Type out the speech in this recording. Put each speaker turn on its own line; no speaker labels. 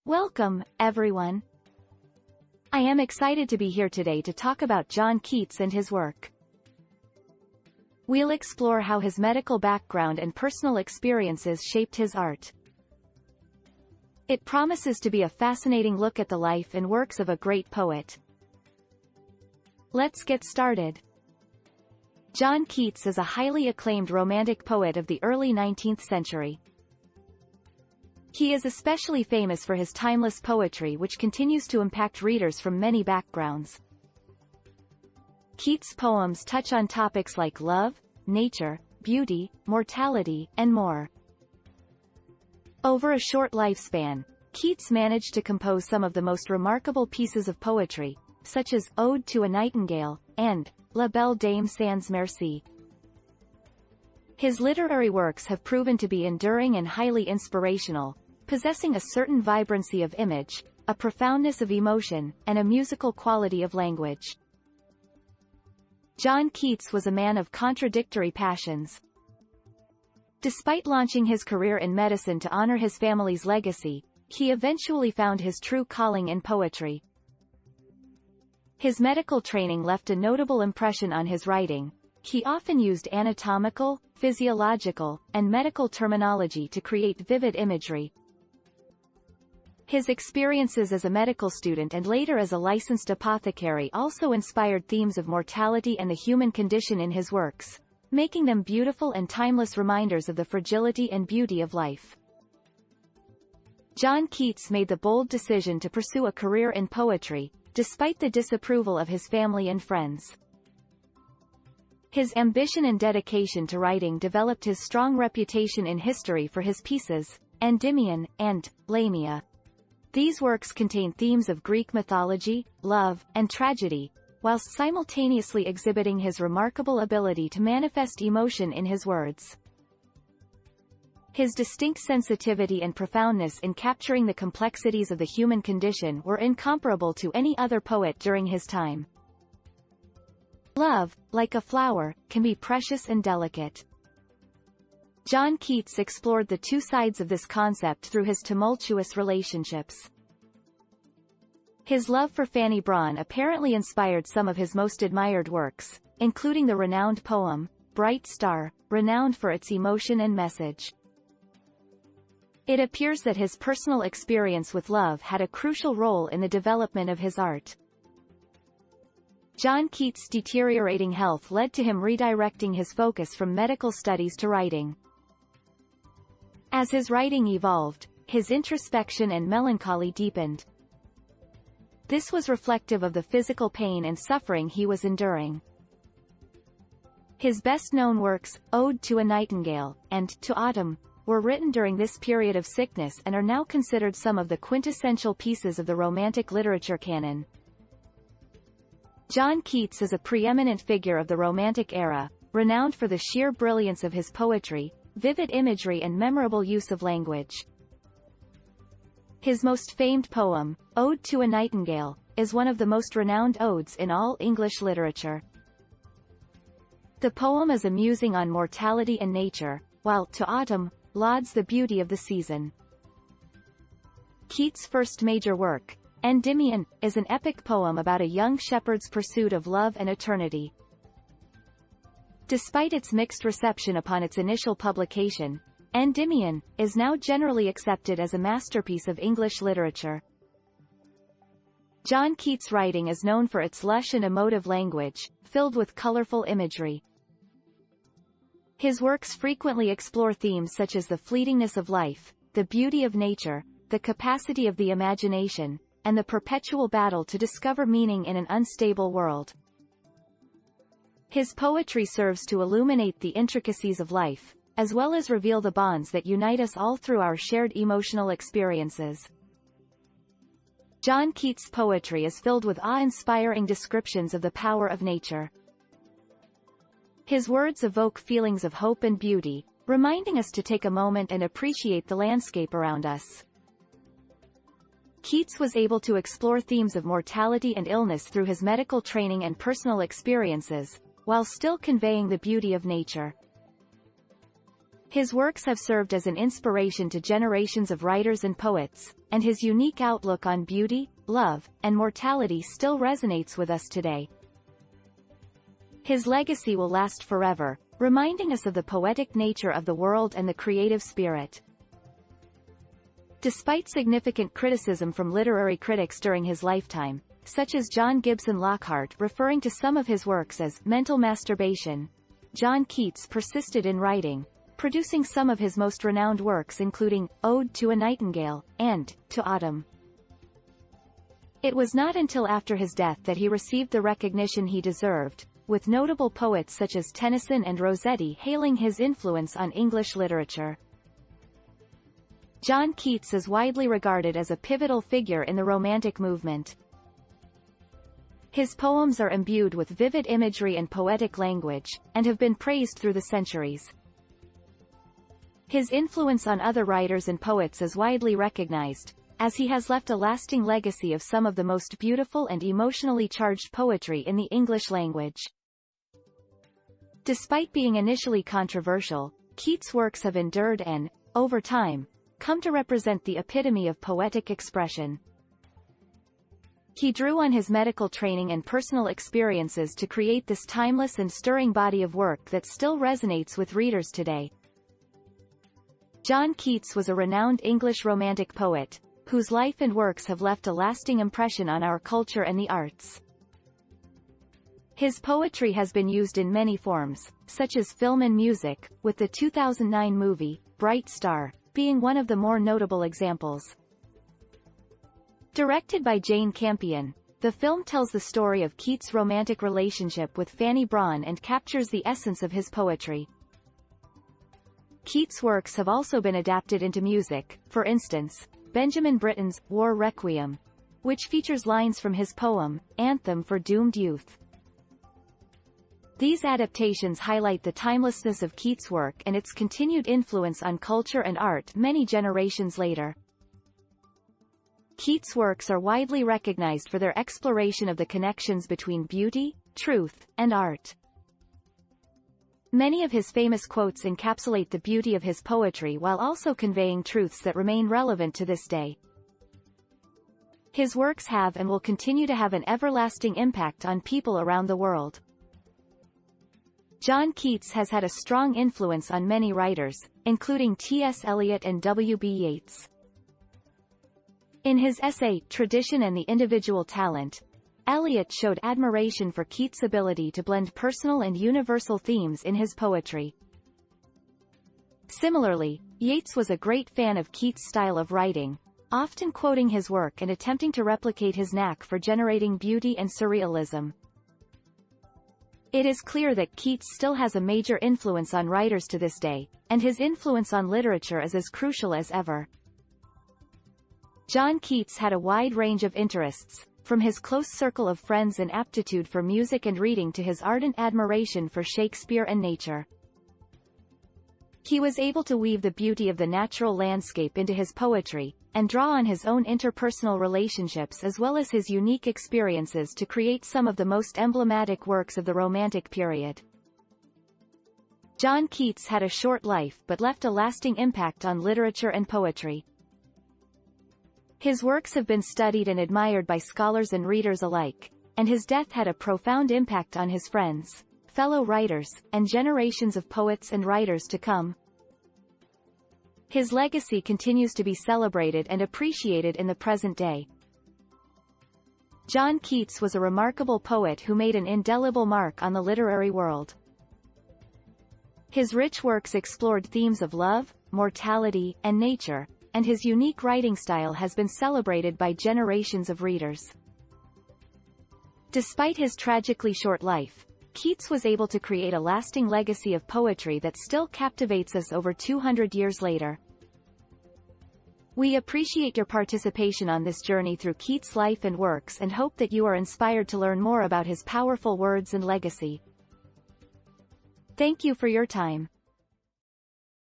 Welcome, everyone. I am excited to be here today to talk about John Keats and his work. We'll explore how his medical background and personal experiences shaped his art. It promises to be a fascinating look at the life and works of a great poet. Let's get started. John Keats is a highly acclaimed Romantic poet of the early 19th century. He is especially famous for his timeless poetry, which continues to impact readers from many backgrounds. Keats' poems touch on topics like love, nature, beauty, mortality, and more. Over a short lifespan, Keats managed to compose some of the most remarkable pieces of poetry, such as Ode to a Nightingale and La Belle Dame sans Merci. His literary works have proven to be enduring and highly inspirational, possessing a certain vibrancy of image, a profoundness of emotion, and a musical quality of language. John Keats was a man of contradictory passions. Despite launching his career in medicine to honor his family's legacy, he eventually found his true calling in poetry. His medical training left a notable impression on his writing. He often used anatomical, physiological, and medical terminology to create vivid imagery. His experiences as a medical student and later as a licensed apothecary also inspired themes of mortality and the human condition in his works, making them beautiful and timeless reminders of the fragility and beauty of life. John Keats made the bold decision to pursue a career in poetry, despite the disapproval of his family and friends. His ambition and dedication to writing developed his strong reputation in history for his pieces, Endymion, and Lamia. These works contain themes of Greek mythology, love, and tragedy, whilst simultaneously exhibiting his remarkable ability to manifest emotion in his words. His distinct sensitivity and profoundness in capturing the complexities of the human condition were incomparable to any other poet during his time. Love, like a flower, can be precious and delicate. John Keats explored the two sides of this concept through his tumultuous relationships. His love for Fanny Brawne apparently inspired some of his most admired works, including the renowned poem, Bright Star, renowned for its emotion and message. It appears that his personal experience with love had a crucial role in the development of his art. John Keats' deteriorating health led to him redirecting his focus from medical studies to writing. As his writing evolved, his introspection and melancholy deepened. This was reflective of the physical pain and suffering he was enduring. His best-known works, Ode to a Nightingale, and To Autumn, were written during this period of sickness and are now considered some of the quintessential pieces of the Romantic literature canon. John Keats is a preeminent figure of the Romantic era, renowned for the sheer brilliance of his poetry, vivid imagery and memorable use of language. His most famed poem, Ode to a Nightingale, is one of the most renowned odes in all English literature. The poem is a musing on mortality and nature, while To Autumn lauds the beauty of the season. Keats' first major work, Endymion, is an epic poem about a young shepherd's pursuit of love and eternity. Despite its mixed reception upon its initial publication, Endymion is now generally accepted as a masterpiece of English literature. John Keats' writing is known for its lush and emotive language, filled with colorful imagery. His works frequently explore themes such as the fleetingness of life, the beauty of nature, the capacity of the imagination, and the perpetual battle to discover meaning in an unstable world. His poetry serves to illuminate the intricacies of life, as well as reveal the bonds that unite us all through our shared emotional experiences. John Keats' poetry is filled with awe-inspiring descriptions of the power of nature. His words evoke feelings of hope and beauty, reminding us to take a moment and appreciate the landscape around us. Keats was able to explore themes of mortality and illness through his medical training and personal experiences, while still conveying the beauty of nature. His works have served as an inspiration to generations of writers and poets, and his unique outlook on beauty, love, and mortality still resonates with us today. His legacy will last forever, reminding us of the poetic nature of the world and the creative spirit. Despite significant criticism from literary critics during his lifetime, such as John Gibson Lockhart referring to some of his works as mental masturbation, John Keats persisted in writing, producing some of his most renowned works including Ode to a Nightingale and To Autumn. It was not until after his death that he received the recognition he deserved, with notable poets such as Tennyson and Rossetti hailing his influence on English literature. John Keats is widely regarded as a pivotal figure in the Romantic movement. His poems are imbued with vivid imagery and poetic language, and have been praised through the centuries. His influence on other writers and poets is widely recognized, as he has left a lasting legacy of some of the most beautiful and emotionally charged poetry in the English language. Despite being initially controversial, Keats' works have endured and, over time, come to represent the epitome of poetic expression. He drew on his medical training and personal experiences to create this timeless and stirring body of work that still resonates with readers today. John Keats was a renowned English Romantic poet, whose life and works have left a lasting impression on our culture and the arts. His poetry has been used in many forms, such as film and music, with the 2009 movie, Bright Star, being one of the more notable examples. Directed by Jane Campion, the film tells the story of Keats' romantic relationship with Fanny Brawne and captures the essence of his poetry. Keats' works have also been adapted into music, for instance, Benjamin Britten's War Requiem, which features lines from his poem, Anthem for Doomed Youth. These adaptations highlight the timelessness of Keats' work and its continued influence on culture and art many generations later. Keats' works are widely recognized for their exploration of the connections between beauty, truth, and art. Many of his famous quotes encapsulate the beauty of his poetry while also conveying truths that remain relevant to this day. His works have and will continue to have an everlasting impact on people around the world. John Keats has had a strong influence on many writers, including T.S. Eliot and W.B. Yeats. In his essay, Tradition and the Individual Talent, Eliot showed admiration for Keats' ability to blend personal and universal themes in his poetry. Similarly, Yeats was a great fan of Keats' style of writing, often quoting his work and attempting to replicate his knack for generating beauty and surrealism. It is clear that Keats still has a major influence on writers to this day, and his influence on literature is as crucial as ever. John Keats had a wide range of interests, from his close circle of friends and aptitude for music and reading to his ardent admiration for Shakespeare and nature. He was able to weave the beauty of the natural landscape into his poetry, and draw on his own interpersonal relationships as well as his unique experiences to create some of the most emblematic works of the Romantic period. John Keats had a short life but left a lasting impact on literature and poetry. His works have been studied and admired by scholars and readers alike, and his death had a profound impact on his friends, fellow writers, and generations of poets and writers to come. His legacy continues to be celebrated and appreciated in the present day. John Keats was a remarkable poet who made an indelible mark on the literary world. His rich works explored themes of love, mortality, and nature, and his unique writing style has been celebrated by generations of readers. Despite his tragically short life, Keats was able to create a lasting legacy of poetry that still captivates us over 200 years later. We appreciate your participation on this journey through Keats' life and works and hope that you are inspired to learn more about his powerful words and legacy. Thank you for your time.